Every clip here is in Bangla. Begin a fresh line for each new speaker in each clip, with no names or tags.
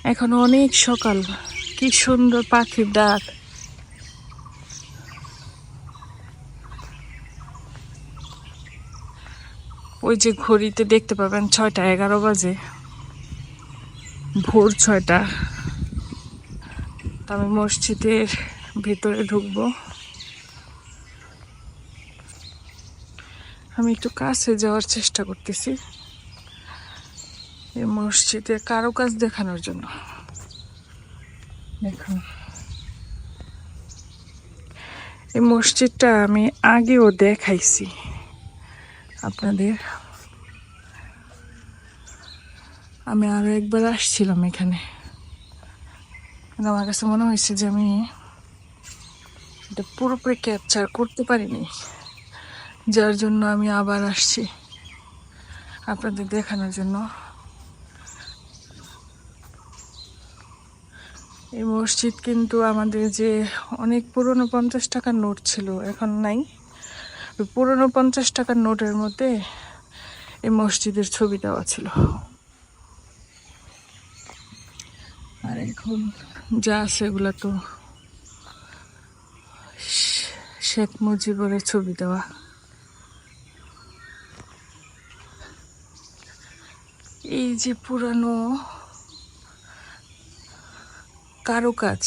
এখন অনেক সকাল, কি সুন্দর পাখির ডাক। ওই যে ঘড়িতে দেখতে পাবেন 6টা 11 বাজে, ভোর 6টা। আমি মসজিদের ভিতরে ঢুকবো। আমি একটু কাছে যাওয়ার চেষ্টা করতেছি এই মসজিদের কারুকাজ দেখানোর জন্য। দেখুন, এই মসজিদটা আমি আগেও দেখাইছি আপনাদের। আমি আরো একবার আসছিলাম এখানে, আমার কাছে মনে হয়েছে যে আমি এটা পুরোপুরি ক্যাপচার করতে পারিনি, যার জন্য আমি আবার আসছি আপনাদের দেখানোর জন্য। এই মসজিদ কিন্তু আমাদের যে অনেক পুরনো 50 টাকার নোট ছিল, এখন নাই। ওই পুরনো 50 টাকার নোটের মধ্যে এই মসজিদের ছবি দেওয়া ছিল। আর এখন যা আছে এগুলা তো শেখ মুজিবের ছবি দেওয়া। এই যে পুরানো কারুকাজ,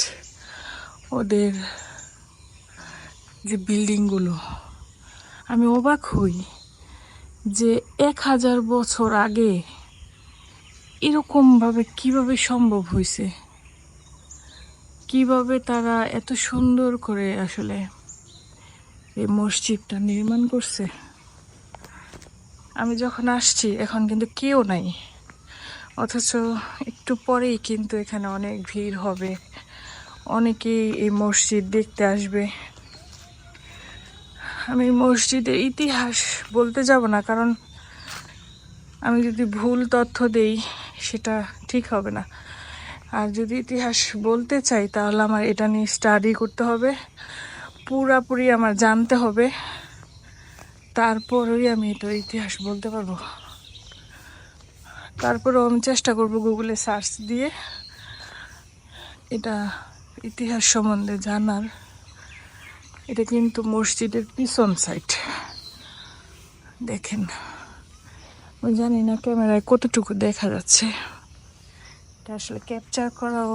ওদের যে বিল্ডিংগুলো, আমি অবাক হই যে 1000 বছর আগে এরকম ভাবে কিভাবে সম্ভব হয়েছে, কিভাবে তারা এত সুন্দর করে আসলে এই মসজিদটা নির্মাণ করছে। আমি যখন আসছি এখন কিন্তু কেউ নাই, অথচ একটু পরেই কিন্তু এখানে অনেক ভিড় হবে, অনেকেই এই মসজিদ দেখতে আসবে। আমি মসজিদের ইতিহাস বলতে যাব না, কারণ আমি যদি ভুল তথ্য দেই সেটা ঠিক হবে না। আর যদি ইতিহাস বলতে চাই তাহলে আমার এটা নিয়ে স্টাডি করতে হবে, পুরাপুরি আমার জানতে হবে, তারপরেই আমি এটার ইতিহাস বলতে পারবো। তারপরেও আমি চেষ্টা করব গুগলে সার্চ দিয়ে এটা ইতিহাস সম্বন্ধে জানার। এটা কিন্তু মসজিদের পিছন সাইড, দেখেন। আমি জানি না ক্যামেরায় কতটুকু দেখা যাচ্ছে, এটা আসলে ক্যাপচার করাও,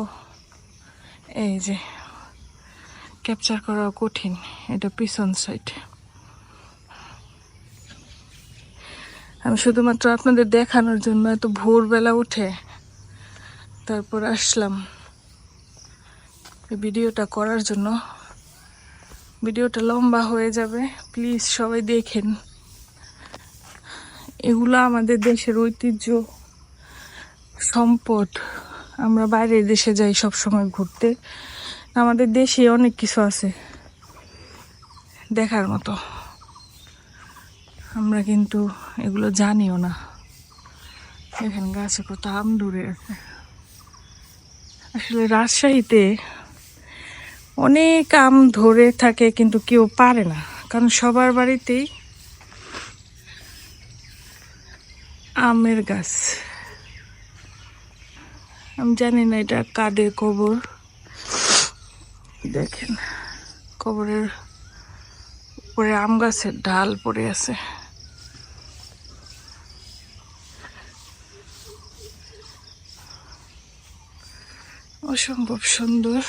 এই যে ক্যাপচার করাও কঠিন। এটা পিছন সাইড। আমি শুধুমাত্র আপনাদের দেখানোর জন্য এত ভোরবেলা উঠে তারপর আসলাম এই ভিডিওটা করার জন্য। ভিডিওটা লম্বা হয়ে যাবে, প্লিজ সবাই দেখেন। এগুলো আমাদের দেশের ঐতিহ্য, সম্পদ। আমরা বাইরের দেশে যাই সব সময় ঘুরতে, আমাদের দেশে অনেক কিছু আছে দেখার মতো, আমরা কিন্তু এগুলো জানিও না। দেখেন গাছে কত আম ধরে আছে। আসলে রাজশাহীতে অনেক আম ধরে থাকে কিন্তু কেউ পারে না, কারণ সবার বাড়িতেই আমের গাছ। আমি জানি না এটা কাদের কবর। দেখেন কবরের উপরে আম গাছের ডাল পড়ে আছে। অসম্ভব সুন্দর।